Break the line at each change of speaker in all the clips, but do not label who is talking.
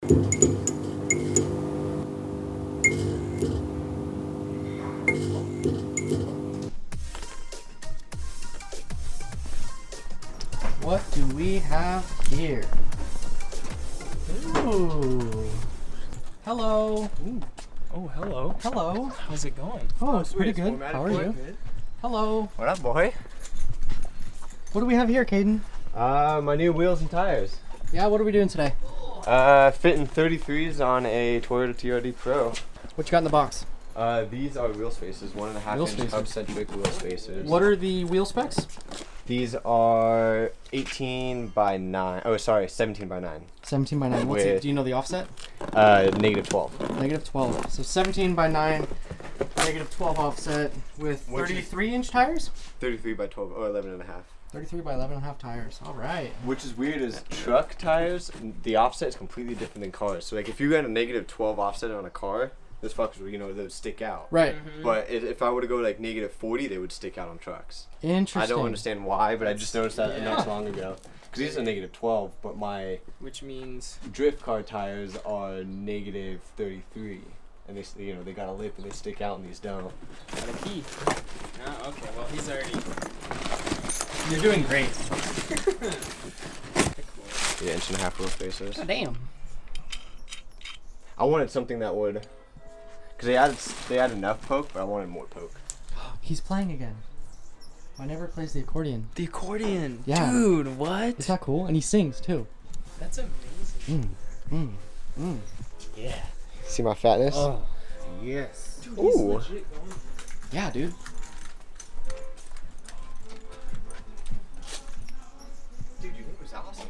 What do we have here? Ooh. Hello.
Ooh. Oh, hello.
Hello.
How's it going?
Oh, it's pretty good. How are you? Hello.
What up, boy?
What do we have here, Kaden?
My new wheels and tires.
Yeah, what are we doing today?
Fitting 33s on a Toyota TRD Pro.
What you got in the box?
These are wheel spacers, 1.5 inch hub-centric wheel spacers.
What are the wheel specs?
These are 18 by 9. Oh, sorry, 17 by 9.
17 by 9. What's it? Do you know the offset?
Negative 12.
Negative 12. So 17 by 9, negative 12 offset with 33 inch tires?
33 by 12, or 11 and a half.
33 by 11 and a half tires. All right.
Which is weird is truck tires, the offset is completely different than cars. So like if you got a negative 12 offset on a car, those fuckers would, they would stick out.
Right.
Mm-hmm. But if I were to go like negative 40, they would stick out on trucks.
Interesting.
I don't understand why, but I just noticed that not too long ago. Because these are negative 12, but my
Which means
drift car tires are negative 33. And they, they got a lip and they stick out and these don't.
gotta pee. Oh, okay. Well, he's already.
You're doing great.
Yeah, 1.5 wheel spacers.
God damn.
I wanted something that would, because they had enough poke, but I wanted more poke.
He's playing again. I never plays the accordion.
The accordion.
Yeah.
Dude, what?
Is that cool? And he sings too.
That's amazing.
Yeah.
See my fatness?
Oh, yes.
Dude,
he's
Ooh.
Yeah, dude.
Dude, you think it was awesome.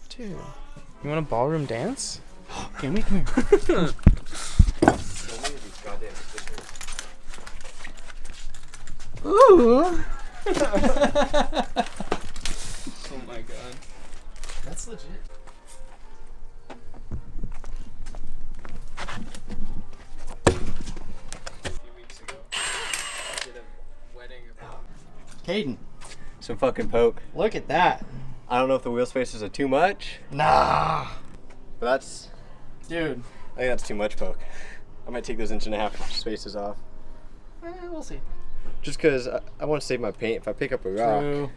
Dude, you want a ballroom dance?
Come here. Ooh.
Oh my god.
That's legit.
A few weeks ago, I did a wedding about.
Caden,
Some fucking poke.
look at that.
I don't know if the wheel spacers are too much,
Nah.
but that's,
Dude.
I think that's too much poke. I might take those 1.5 spacers off.
We'll see.
Just because I want to save my paint if I pick up a rock.
True.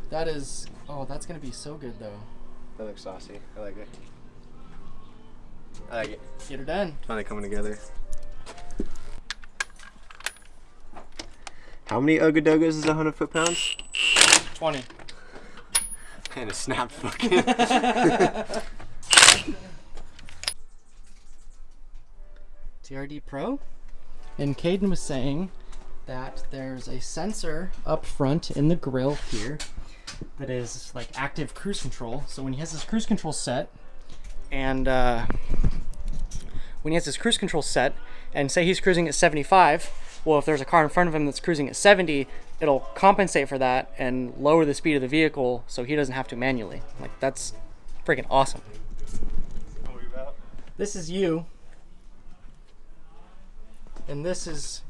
That is, that's going to be so good though.
That looks saucy. I like it. I like it.
Get her done.
It's finally coming together. How many Ugga is 100 foot-pounds?
20.
And a snap fucking.
TRD Pro. And Caden was saying that there's a sensor up front in the grill here that is like active cruise control. So when he has his cruise control set, and say he's cruising at 75, well, if there's a car in front of him that's cruising at 70, it'll compensate for that and lower the speed of the vehicle so he doesn't have to manually. Like, that's freaking awesome. This is you. And this is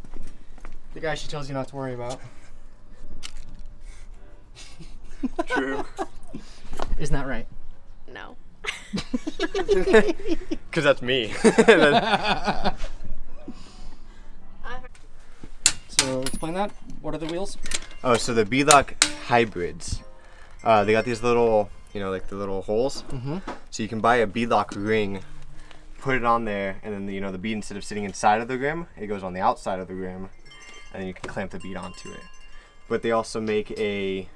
the guy she tells you not to worry about.
True.
Isn't that right?
No.
Because that's me.
So explain that. What are the wheels?
Oh, so the Beadlock hybrids. They got these little, like the little holes.
Mm-hmm.
So you can buy a Beadlock ring, put it on there, and then the bead, instead of sitting inside of the rim, it goes on the outside of the rim, and then you can clamp the bead onto it. But they also make a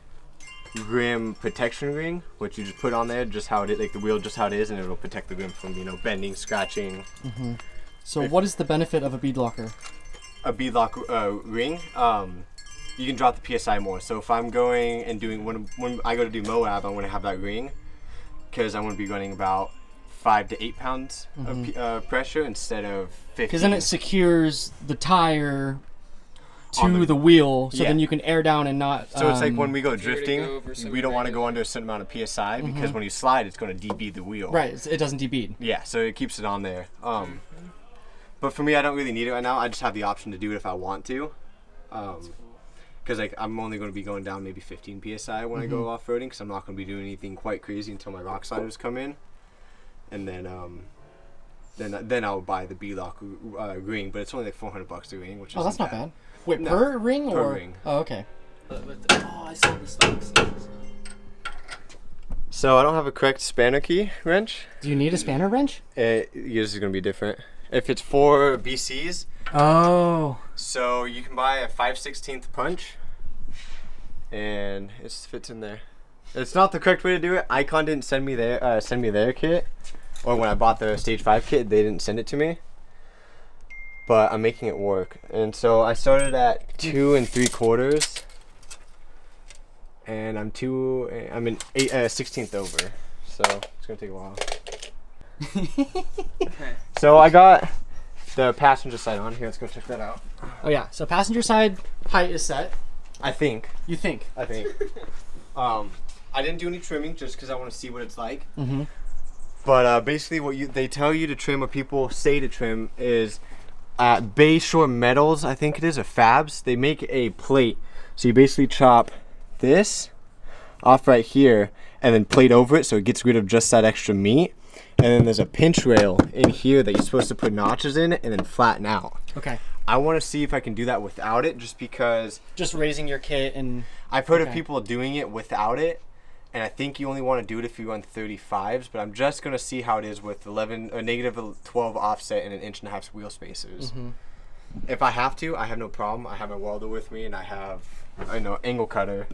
rim protection ring, which you just put on there, just how it is, like the wheel, just how it is, and it'll protect the rim from bending, scratching.
Mm-hmm. So what is the benefit of a bead locker?
A Beadlock ring, you can drop the PSI more. So if I'm going and doing, when I go to do Moab, I'm going to have that ring, because I'm going to be running about 5 to 8 pounds of pressure instead of 50.
Because then it secures the tire to the wheel, so then you can air down and not.
So it's like when we go
If you were to
drifting,
go over some
we don't want to go
irregular-
under a certain amount of PSI because when you slide, it's going to debead the wheel.
Right, it doesn't debead.
Yeah, so it keeps it on there. But for me, I don't really need it right now. I just have the option to do it if I want to. because like I'm only going to be going down maybe 15 psi when I go off-roading, because I'm not going to be doing anything quite crazy until my rock sliders come in, and then I'll buy the Beadlock ring, but it's only like $400 a ring, which is
that's not bad. Wait,
No,
per ring
per
or?
ring.
Oh, okay.
I saw the stocks.
So I don't have a correct spanner key wrench.
Do you need a spanner wrench?
Yours is going to be different. If it's for BCs,
Oh.
so you can buy a 5/16 punch, and it fits in there. It's not the correct way to do it. Icon didn't send me their kit, or when I bought the Stage 5 kit, they didn't send it to me. But I'm making it work, and so I started at 2 3/4, and I'm in 16th over, so it's gonna take a while.
Okay.
So I got the passenger side on here. Let's go check that out.
Oh yeah. So passenger side height is set.
I think.
You think?
I didn't do any trimming just because I want to see what it's like.
Mm-hmm.
But basically, they tell you to trim, or people say to trim, is at Bayshore Metals, I think it is, or Fabs. They make a plate, so you basically chop this off right here, and then plate over it, so it gets rid of just that extra meat. And then there's a pinch rail in here that you're supposed to put notches in and then flatten out.
Okay.
I want to see if I can do that without it, just because
Just raising your kit and.
I've heard of
Okay.
people doing it without it, and I think you only want to do it if you run 35s, but I'm just going to see how it is with -12 offset and 1.5 inch wheel spacers.
Mm-hmm.
If I have to, I have no problem. I have my welder with me, and I have angle cutter.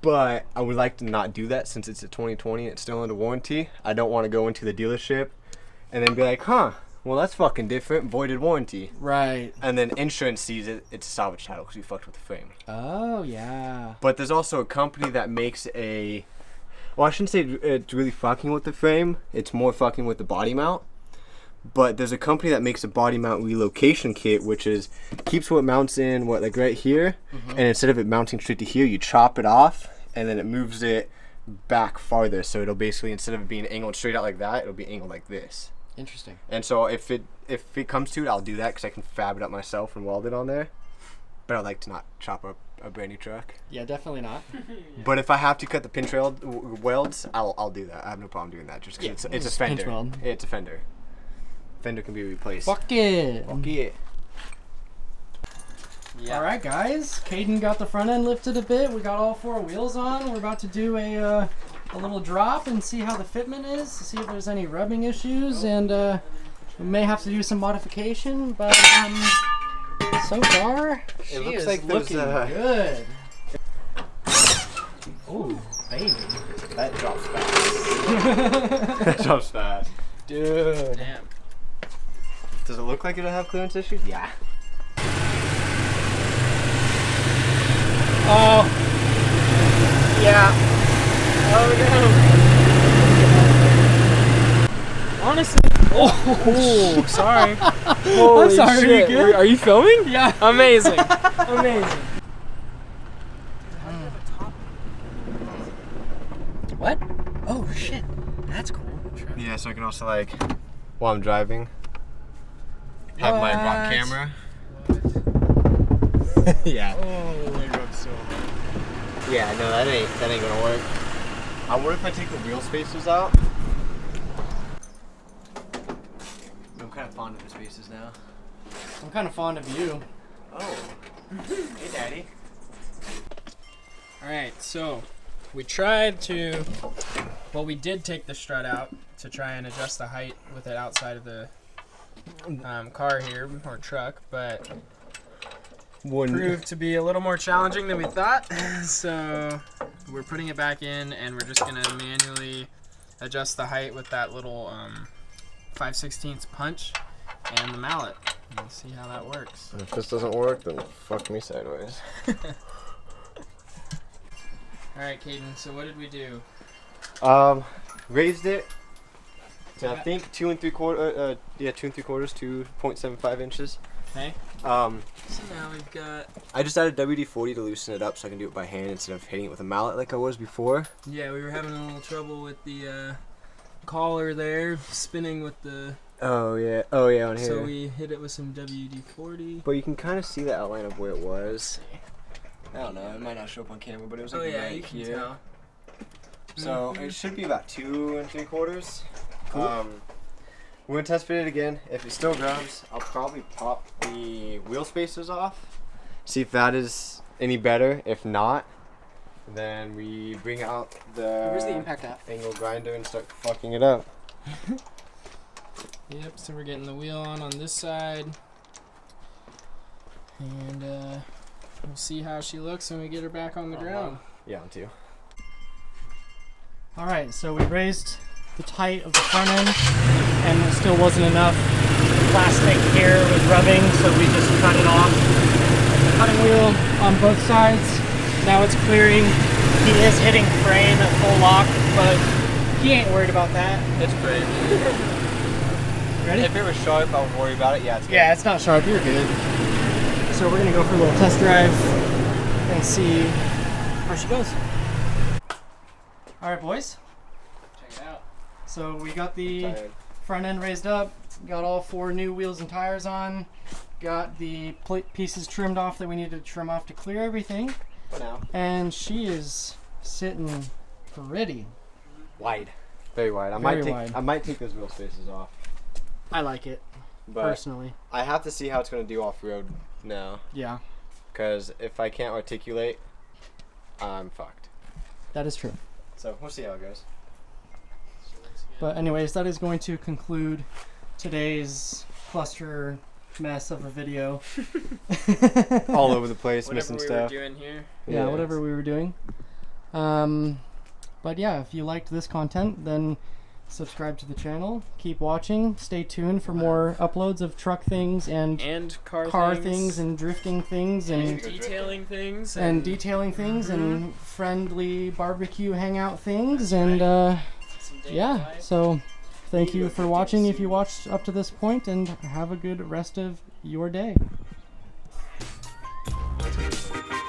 But I would like to not do that since it's a 2020 and it's still under warranty. I don't want to go into the dealership and then be like, well, that's fucking different, voided warranty.
Right.
And then insurance sees it, it's a salvage title because you fucked with the frame.
Oh yeah.
But there's also a company that makes well, I shouldn't say it's really fucking with the frame. It's more fucking with the body mount. But there's a company that makes a body mount relocation kit, which keeps what mounts in, like right here. And instead of it mounting straight to here, you chop it off, and then it moves it back farther. So it'll basically, instead of it being angled straight out like that, it'll be angled like this.
Interesting.
And so if it comes to it, I'll do that because I can fab it up myself and weld it on there. But I'd like to not chop up a brand new truck.
Yeah, definitely not.
But if I have to cut the pinch welds, I'll do that. I have no problem doing that. Just because it's a
just
fender.
pinch weld.
It's a fender. Fender can be replaced.
Fuck it.
Fuck it.
Yeah.
All right, guys. Kaden got the front end lifted a bit. We got all 4 wheels on. We're about to do a little drop and see how the fitment is. See if there's any rubbing issues, and we may have to do some modification. But so far, she
looks
is
like there's,
looking good. Ooh, baby.
That drops fast. That drops fast.
Dude.
Damn.
Does it look like it'll have clearance issues? Yeah.
Oh. Yeah. Oh no.
Honestly. Oh, sorry.
I'm sorry. Are you good?
Are you filming?
Yeah.
Amazing. Amazing.
What? Oh shit. That's cool.
Yeah, so I can also while I'm driving, have my rock
What?
camera. Yeah.
Oh, my God, so hard.
Yeah, no, that ain't gonna work. I wonder if I take the wheel spacers out. I'm kind of fond of the spacers now.
I'm kind of fond of you.
Oh. Hey, Daddy.
All right, so we did take the strut out to try and adjust the height with it outside of the car here, or truck, but proved to be a little more challenging than we thought. So we're putting it back in, and we're just gonna manually adjust the height with that little 5/16 punch and the mallet. And see how that works.
If this doesn't work, then fuck me sideways.
All right, Kaden. So what did we do?
Raised it to I think 2 3/4. 2 3/4, 2.75 inches.
Okay.
So
now we've got.
I just added WD-40 to loosen it up so I can do it by hand instead of hitting it with a mallet like I was before.
Yeah, we were having a little trouble with the collar there, spinning with the.
Oh yeah, on here.
So we hit it with some WD-40.
But you can kind of see the outline of where it was. I don't know, it might not show up on camera, but it was like
Oh yeah,
right
you can
here.
tell.
So it should be about 2 3/4.
Cool.
We're gonna test fit it again. If it still grabs, I'll probably pop the wheel spacers off. See if that is any better. If not, then we bring out
Where's the impact at?
angle grinder and start fucking it up.
Yep, so we're getting the wheel on this side. And we'll see how she looks when we get her back on the ground.
Yeah, on 2.
Alright, so we raised the height of the front end, and it still wasn't enough. The plastic here was rubbing, so we just cut it off. The cutting wheel on both sides. Now it's clearing. He is hitting frame at full lock, but he ain't worried about that.
It's great.
Ready?
If it was sharp, I would worry about it. Yeah, it's good.
Yeah, it's not sharp. You're good. So we're gonna go for a little test drive and see how she goes. All right, boys.
Check it out.
So we got the front end raised up, got all 4 new wheels and tires on, got the pieces trimmed off that we needed to trim off to clear everything,
For now.
and she is sitting pretty.
Wide. Very wide. I might take those wheel spacers off.
I like it,
But
personally.
I have to see how it's going to do off-road now.
Yeah,
Because if I can't articulate, I'm fucked.
that is true.
So we'll see how it goes.
But anyways, that is going to conclude today's cluster mess of a video.
All over the place,
Whatever
missing
we
stuff.
were doing here.
Yeah, whatever we were doing. But yeah, if you liked this content, then subscribe to the channel. Keep watching. Stay tuned for more uploads of truck things and
car
things and drifting things and
detailing things
and detailing things and friendly barbecue hangout things and yeah. So thank you for watching if you watched up to this point, and have a good rest of your day.
That's good.